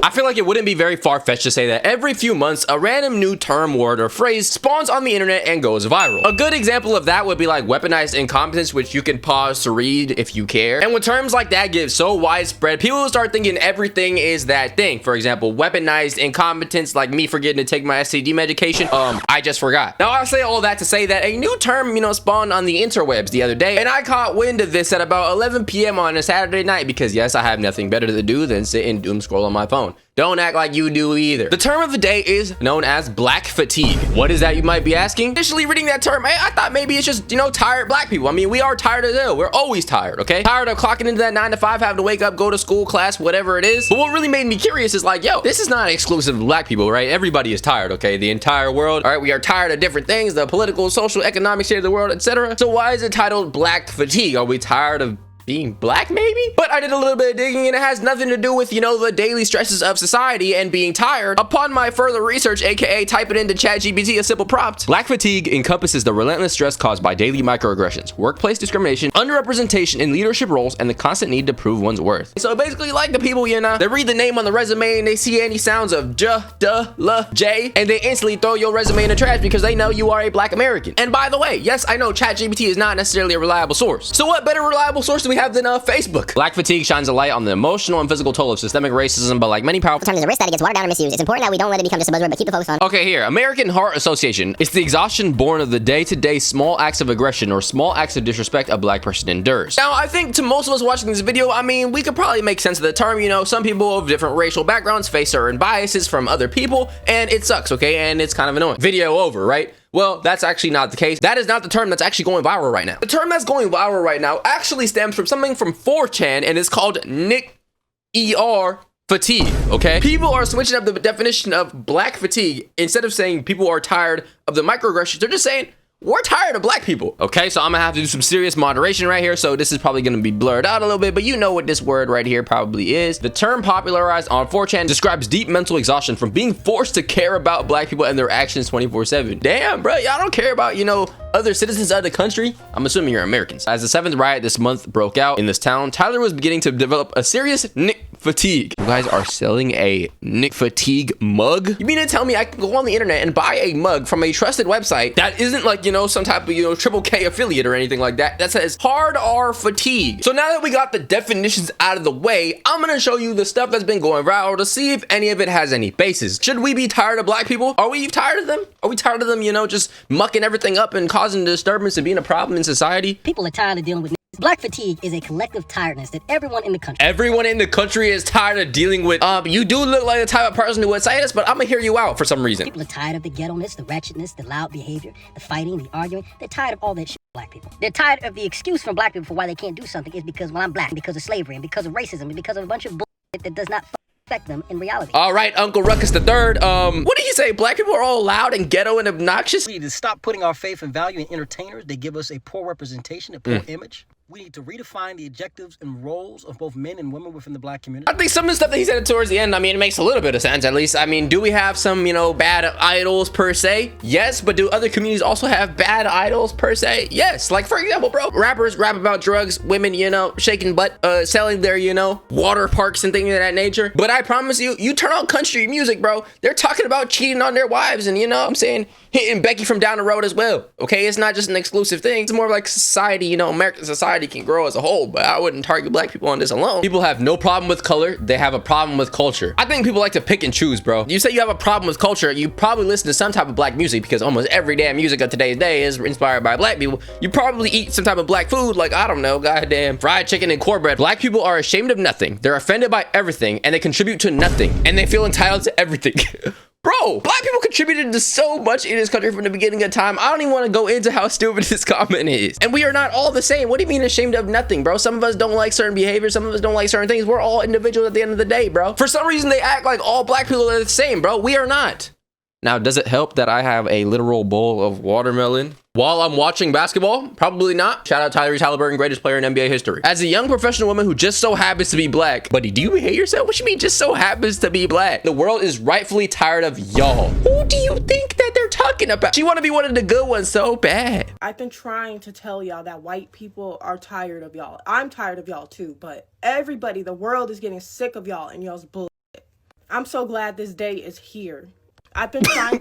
I feel like it wouldn't be very far-fetched to say that every few months, a random new term, word, or phrase spawns on the internet and goes viral. A good example of that would be like weaponized incompetence, which you can pause to read if you care. And when terms like that get so widespread, people will start thinking everything is that thing. For example, weaponized incompetence, like me forgetting to take my STD medication. I just forgot. Now, I say all that to say that a new term, spawned on the interwebs the other day, and I caught wind of this at about 11 p.m. on a Saturday night because, yes, I have nothing better to do than sit and doom scroll on my phone. Don't act like you do either. The term of the day is known as black fatigue. What is that, you might be asking? Initially reading that term, I thought maybe it's just, tired black people. I mean, we are tired as hell. We're always tired, okay? Tired of clocking into that 9 to 5, having to wake up, go to school, class, whatever it is. But what really made me curious is like, yo, this is not exclusive to black people, right? Everybody is tired, okay? The entire world, all right? We are tired of different things, the political, social, economic state of the world, etc. So why is it titled black fatigue? Are we tired of being black, maybe? But I did a little bit of digging and it has nothing to do with, the daily stresses of society and being tired. Upon my further research, aka type it into ChatGPT, a simple prompt, black fatigue encompasses the relentless stress caused by daily microaggressions, workplace discrimination, underrepresentation in leadership roles, and the constant need to prove one's worth. So basically, like the people, they read the name on the resume and they see any sounds of J, duh, L, J, and they instantly throw your resume in the trash because they know you are a black American. And by the way, yes, I know ChatGPT is not necessarily a reliable source. So what better reliable source do we have than Facebook? Black fatigue shines a light on the emotional and physical toll of systemic racism, but like many powerful terms, there's a risk that it gets watered down or misused. It's important that we don't let it become just a buzzword, but keep the focus on. Okay, here, American Heart Association. It's the exhaustion born of the day-to-day small acts of aggression or small acts of disrespect a black person endures. Now, I think to most of us watching this video, we could probably make sense of the term. Some people of different racial backgrounds face certain biases from other people, and it sucks, okay? And it's kind of annoying. Video over, right? Well, that's actually not the case. That is not the term that's actually going viral right now. The term that's going viral right now actually stems from something from 4chan, and it's called Nick ER fatigue, okay? People are switching up the definition of black fatigue. Instead of saying people are tired of the microaggressions, they're just saying, we're tired of black people, okay? So I'm gonna have to do some serious moderation right here. So this is probably gonna be blurred out a little bit, but you know what this word right here probably is. The term popularized on 4chan describes deep mental exhaustion from being forced to care about black people and their actions 24/7. Damn, bro, y'all don't care about, other citizens of the country? I'm assuming you're Americans. As the 7th riot this month broke out in this town, Tyler was beginning to develop a serious Nick fatigue. You guys are selling a Nick fatigue mug? You mean to tell me I can go on the internet and buy a mug from a trusted website that isn't like, some type of, triple K affiliate or anything like that, that says hard R fatigue? So now that we got the definitions out of the way, I'm gonna show you the stuff that's been going viral to see if any of it has any basis. Should we be tired of black people? Are we tired of them? Are we tired of them, just mucking everything up and causing disturbance and being a problem in society? People are tired of dealing with black fatigue. Is a collective tiredness that everyone in the country is tired of dealing with. You do look like the type of person who would say this, but I'm gonna hear you out for some reason. People are tired of the ghetto-ness, the ratchetness, the loud behavior, the fighting, the arguing. They're tired of all that shit. Black people. They're tired of the excuse from black people for why they can't do something is because, I'm black, because of slavery, and because of racism, and because of a bunch of bullshit that does not affect them in reality. All right, Uncle Ruckus the Third. What did he say? Black people are all loud and ghetto and obnoxious? We need to stop putting our faith and value in entertainers. They give us a poor representation, a poor image. We need to redefine the objectives and roles of both men and women within the black community. I think some of the stuff that he said towards the end, it makes a little bit of sense, at least. Do we have some, bad idols per se? Yes, but do other communities also have bad idols per se? Yes. Like, for example, bro, rappers rap about drugs, women, shaking butt, selling their, water parks and things of that nature. But I promise you, you turn on country music, bro, they're talking about cheating on their wives and, hitting Becky from down the road as well. Okay, it's not just an exclusive thing. It's more like society, American society can grow as a whole, but I wouldn't target black people on this alone. People have no problem with color. They have a problem with culture. I think people like to pick and choose, bro. You say you have a problem with culture, you probably listen to some type of black music because almost every damn music of today's day is inspired by black people. You probably eat some type of black food, like, I don't know, goddamn fried chicken and cornbread. Black people are ashamed of nothing. They're offended by everything, and they contribute to nothing, and they feel entitled to everything. Bro, black people contributed to so much in this country from the beginning of time. I don't even want to go into how stupid this comment is. And we are not all the same. What do you mean ashamed of nothing, bro? Some of us don't like certain behaviors. Some of us don't like certain things. We're all individuals at the end of the day, bro. For some reason, they act like all black people are the same, bro. We are not. Now, does it help that I have a literal bowl of watermelon while I'm watching basketball? Probably not. Shout out Tyrese Halliburton, greatest player in NBA history. As a young professional woman who just so happens to be black, buddy, do you hate yourself? What you mean just so happens to be black? The world is rightfully tired of y'all. Who do you think that they're talking about? She want to be one of the good ones so bad. I've been trying to tell y'all that white people are tired of y'all. I'm tired of y'all too, but everybody, the world is getting sick of y'all and y'all's bull. I'm so glad this day is here. I've been trying.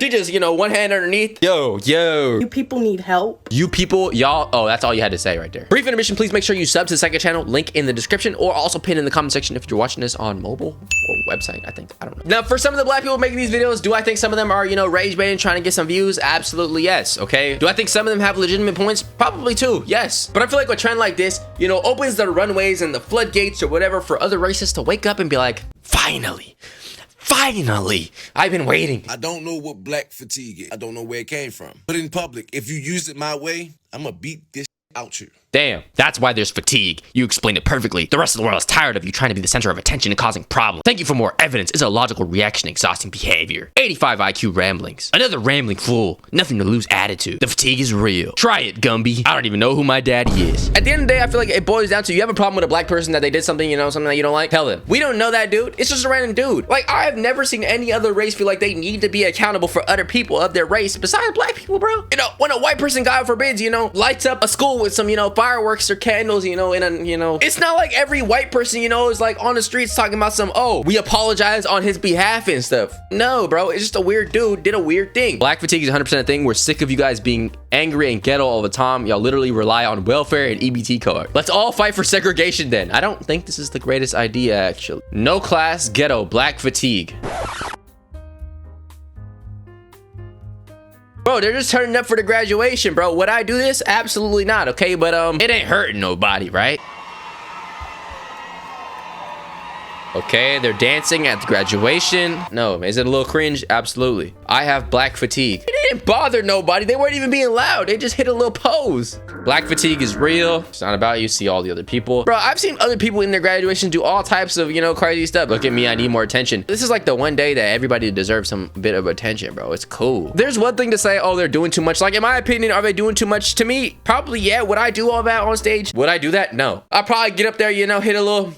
She just, you know, one hand underneath. Yo. You people need help. You people, y'all. Oh, that's all you had to say right there. Brief intermission. Please make sure you sub to the second channel. Link in the description, or also pin in the comment section if you're watching this on mobile or website. I don't know. Now, for some of the black people making these videos, do I think some of them are, you know, rage baiting, trying to get some views? Absolutely yes. Okay. Do I think some of them have legitimate points? Probably too. Yes. But I feel like a trend like this, you know, opens the runways and the floodgates or whatever for other races to wake up and be like, finally, I've been waiting. I don't know what black fatigue is. I don't know where it came from. But in public, if you use it my way, I'm gonna beat this out you. Damn, that's why there's fatigue. You explained it perfectly. The rest of the world is tired of you trying to be the center of attention and causing problems. Thank you for more evidence. It's a logical reaction, exhausting behavior. 85 IQ ramblings. Another rambling fool. Nothing to lose attitude. The fatigue is real. Try it, Gumby. I don't even know who my daddy is. At the end of the day, I feel like it boils down to you have a problem with a black person that they did something, you know, something that you don't like. Tell them. We don't know that dude. It's just a random dude. Like, I have never seen any other race feel like they need to be accountable for other people of their race besides black people, bro. You know, when a white person, God forbids, you know, lights up a school with some, you know, fireworks or candles, you know, it's not like every white person, you know, is like on the streets talking about some, oh, we apologize on his behalf and stuff. No, bro, it's just a weird dude did a weird thing. Black fatigue is 100% a thing. We're sick of you guys being angry and ghetto all the time. Y'all literally rely on welfare and EBT card. Let's all fight for segregation then. I don't think this is the greatest idea, actually. No class, ghetto, black fatigue. Bro, they're just turning up for the graduation, bro. Would I do this? Absolutely not, okay? But it ain't hurting nobody, right? Okay, they're dancing at the graduation. No, is it a little cringe? Absolutely. I have black fatigue. It didn't bother nobody. They weren't even being loud. They just hit a little pose. Black fatigue is real. It's not about you. See all the other people. Bro, I've seen other people in their graduation do all types of, you know, crazy stuff. Look at me, I need more attention. This is like the one day that everybody deserves some bit of attention, bro. It's cool. There's one thing to say, oh, they're doing too much. Like, in my opinion, are they doing too much? To me, probably, yeah. Would I do all that on stage? Would I do that? No. I'll probably get up there, you know, hit a little...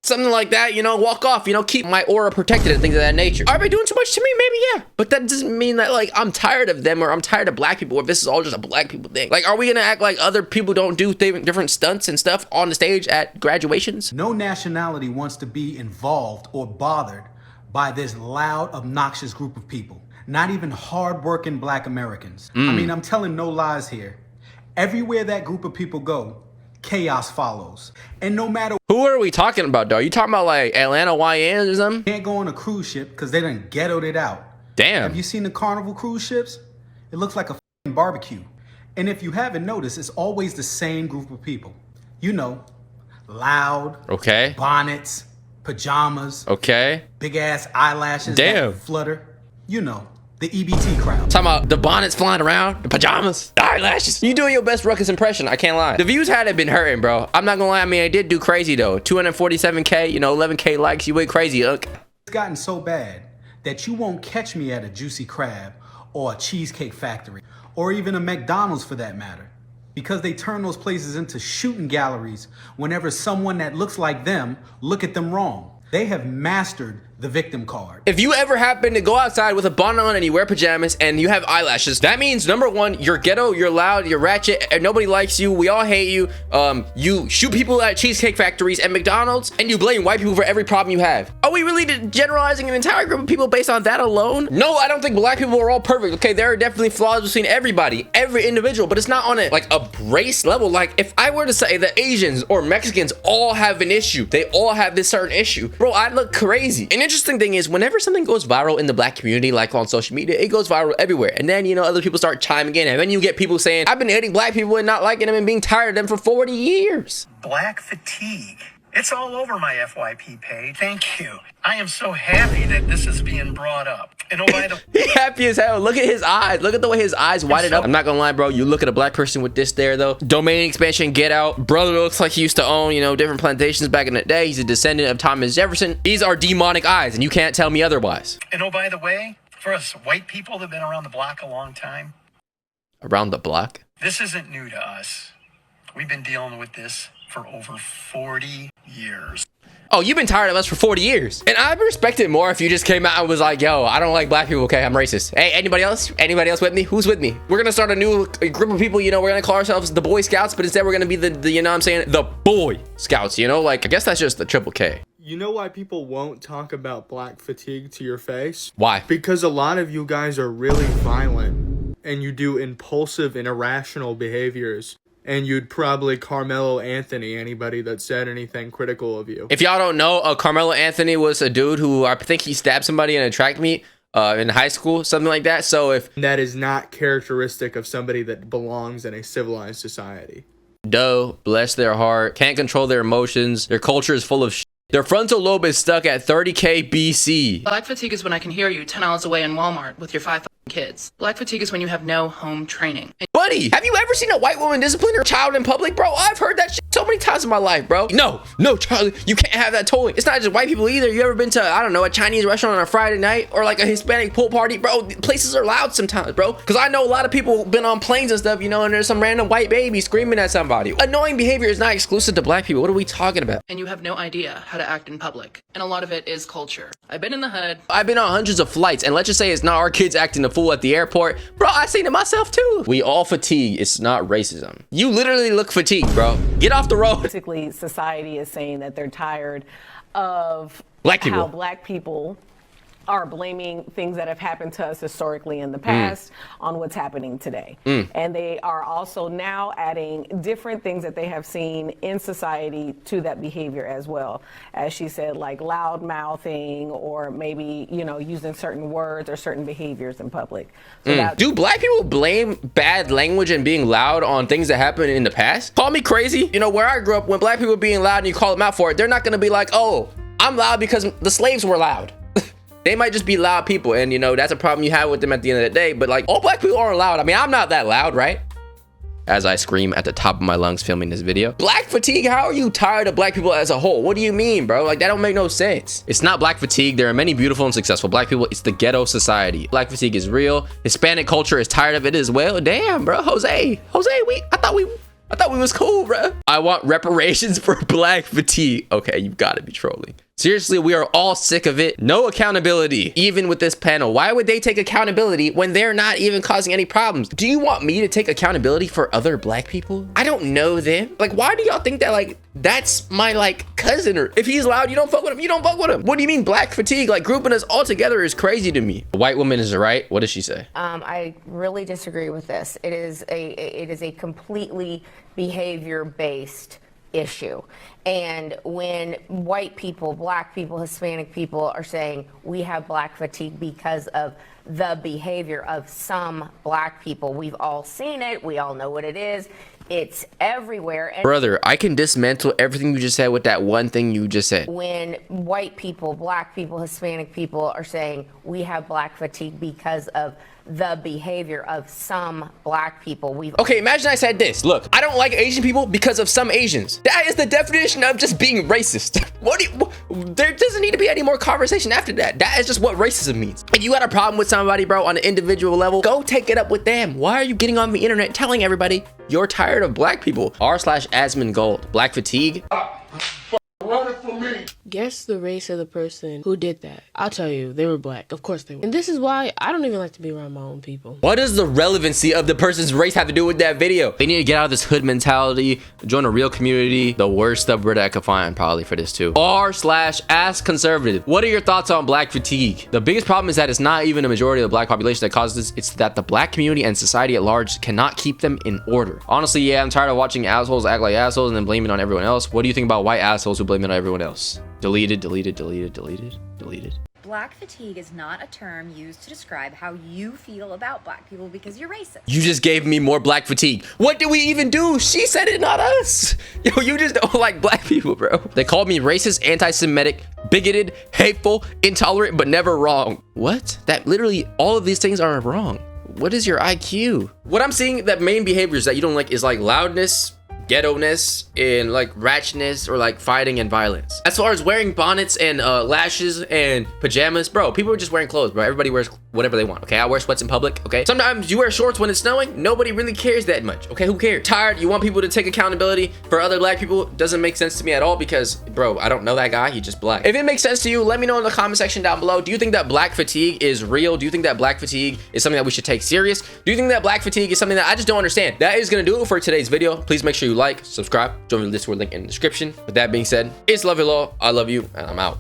something like that, you know, walk off, you know, keep my aura protected and things of that nature. Are they doing too much to me? Maybe, yeah. But that doesn't mean that, like, I'm tired of them or I'm tired of black people or this is all just a black people thing. Like, are we gonna act like other people don't do different stunts and stuff on the stage at graduations? No nationality wants to be involved or bothered by this loud, obnoxious group of people. Not even hardworking black Americans. I mean, I'm telling no lies here. Everywhere that group of people go, chaos follows. And no matter who are we talking about, though? Are you talking about like Atlanta YNs or something? Can't go on a cruise ship because they done ghettoed it out. Damn. Have you seen the Carnival cruise ships? It looks like a f***ing barbecue. And if you haven't noticed, it's always the same group of people. You know, loud, okay, bonnets, pajamas, okay, big ass eyelashes damn that flutter. You know, the EBT crowd. Talking about the bonnets flying around, the pajamas, the eyelashes. You doing your best Ruckus impression, I can't lie. The views hadn't been hurting, bro. I'm not gonna lie, I mean, I did do crazy though. 247K, you know, 11K likes, you went crazy, It's gotten so bad that you won't catch me at a Juicy Crab or a Cheesecake Factory or even a McDonald's for that matter. Because they turn those places into shooting galleries whenever someone that looks like them look at them wrong. They have mastered the victim card. If you ever happen to go outside with a bonnet on and you wear pajamas and you have eyelashes, that means number one, you're ghetto, you're loud, you're ratchet, and nobody likes you. We all hate you. You shoot people at Cheesecake Factories and McDonald's, and you blame white people for every problem you have. Are we really generalizing an entire group of people based on that alone? No, I don't think black people are all perfect. Okay, there are definitely flaws between everybody, every individual, but it's not on a race level. Like, if I were to say that Asians or Mexicans all have an issue, they all have this certain issue, bro, I'd look crazy. An interesting thing is, whenever something goes viral in the black community, like on social media, it goes viral everywhere. And then, you know, other people start chiming in, and then you get people saying, I've been hating black people and not liking them and being tired of them for 40 years. Black fatigue. It's all over my FYP page. Thank you. I am so happy that this is being brought up. And oh, by the He's happy as hell. Look at his eyes. Look at the way his eyes whited up. I'm not gonna lie, bro. You look at a black person with this there, though. Domain expansion, get out. Brother looks like he used to own, you know, different plantations back in the day. He's a descendant of Thomas Jefferson. These are demonic eyes, and you can't tell me otherwise. And oh, by the way, for us white people that have been around the block a long time. Around the block? This isn't new to us. We've been dealing with this for over 40 years. Oh, you've been tired of us for 40 years. And I'd respect it more if you just came out and was like, yo, I don't like black people, okay? I'm racist. Hey, anybody else? Anybody else with me? Who's with me? We're gonna start a new group of people, you know, we're gonna call ourselves the Boy Scouts, but instead we're gonna be the you know what I'm saying, the Boy Scouts, you know? Like, I guess that's just the triple K. You know why people won't talk about black fatigue to your face? Why? Because a lot of you guys are really violent and you do impulsive and irrational behaviors. And you'd probably Carmelo Anthony anybody that said anything critical of you. If y'all don't know, Carmelo Anthony was a dude who I think he stabbed somebody in a track meet in high school, something like that. So if that is not characteristic of somebody that belongs in a civilized society. Bless their heart, can't control their emotions, their culture is full of shit. Their frontal lobe is stuck at 30K BC. Black fatigue is when I can hear you 10 miles away in Walmart with your 5 kids. Black fatigue is when you have no home training. Buddy, have you ever seen a white woman discipline her child in public, bro? I've heard that shit so many times in my life, bro. No, Charlie, you can't have that toy. It's not just white people either. You ever been to, I don't know, a Chinese restaurant on a Friday night or like a Hispanic pool party? Bro, places are loud sometimes, bro. Because I know a lot of people been on planes and stuff, you know, and there's some random white baby screaming at somebody. Annoying behavior is not exclusive to black people. What are we talking about? And you have no idea how to act in public. And a lot of it is culture. I've been in the hood. I've been on hundreds of flights, and let's just say it's not our kids acting a fool at the airport. Bro, I seen it myself too. We all fatigue. It's not racism. You literally look fatigued, bro. Get off the road. Basically, society is saying that they're tired of black people. How black people are blaming things that have happened to us historically in the past on what's happening today. And they are also now adding different things that they have seen in society to that behavior as well. As she said, like loud mouthing or maybe, you know, using certain words or certain behaviors in public. So do black people blame bad language and being loud on things that happened in the past? Call me crazy. You know, where I grew up, when black people being loud and you call them out for it, they're not gonna be like, oh, I'm loud because the slaves were loud. They might just be loud people, and you know, that's a problem you have with them at the end of the day. But like, all black people aren't loud. I mean, I'm not that loud, right? As I scream at the top of my lungs filming this video. Black fatigue, how are you tired of black people as a whole? What do you mean, bro? Like, that don't make no sense. It's not black fatigue. There are many beautiful and successful black people. It's the ghetto society. Black fatigue is real. Hispanic culture is tired of it as well. Damn, bro. Jose, I thought we was cool, bro. I want reparations for black fatigue. Okay, you've got to be trolling. Seriously, we are all sick of it. No accountability, even with this panel. Why would they take accountability when they're not even causing any problems? Do you want me to take accountability for other black people? I don't know them. Like, why do y'all think that, like, that's my, like, cousin? Or if he's loud, you don't fuck with him. You don't fuck with him. What do you mean black fatigue? Like, grouping us all together is crazy to me. The white woman is right. What does she say? I really disagree with this. It is a completely behavior-based issue. And when white people, black people, Hispanic people are saying we have black fatigue because of the behavior of some black people, we've all seen it. We all know what it is. It's everywhere. And brother, I can dismantle everything you just said with that one thing you just said. When white people, black people, Hispanic people are saying we have black fatigue because of the behavior of some black people. Okay, imagine I said this. Look, I don't like Asian people because of some Asians. That is the definition of just being racist. There doesn't need to be any more conversation after that. That is just what racism means. If you got a problem with somebody, bro, on an individual level, go take it up with them. Why are you getting on the internet telling everybody you're tired of black people? r/Asmongold. Black fatigue. Guess the race of the person who did that. I'll tell you, they were black. Of course they were. And this is why I don't even like to be around my own people. What does the relevancy of the person's race have to do with that video? They need to get out of this hood mentality, join a real community. The worst subreddit I could find probably for this too. r/AskConservative. What are your thoughts on black fatigue? The biggest problem is that it's not even a majority of the black population that causes this. It's that the black community and society at large cannot keep them in order. Honestly, yeah, I'm tired of watching assholes act like assholes and then blaming it on everyone else. What do you think about white assholes who blame it on everyone else? Deleted, deleted, deleted, deleted, deleted. Black fatigue is not a term used to describe how you feel about black people because you're racist. You just gave me more black fatigue. What did we even do? She said it, not us. Yo, you just don't like black people, bro. They called me racist, anti-Semitic, bigoted, hateful, intolerant, but never wrong. What? That literally, all of these things are wrong. What is your IQ? What I'm seeing that main behaviors that you don't like is like loudness, ghetto-ness, and like ratchetness, or like fighting and violence. As far as wearing bonnets and lashes and pajamas, bro, people are just wearing clothes, bro. Everybody wears whatever they want, okay? I wear sweats in public, okay? Sometimes you wear shorts when it's snowing. Nobody really cares that much, okay? Who cares? Tired, you want people to take accountability for other black people. Doesn't make sense to me at all because, bro, I don't know that guy. He's just black. If it makes sense to you, let me know in the comment section down below. Do you think that black fatigue is real? Do you think that black fatigue is something that we should take serious? Do you think that black fatigue is something that I just don't understand? That is gonna do it for today's video. Please make sure you like, subscribe, join the Discord link in the description. With that being said, it's love you all. I love you, and I'm out.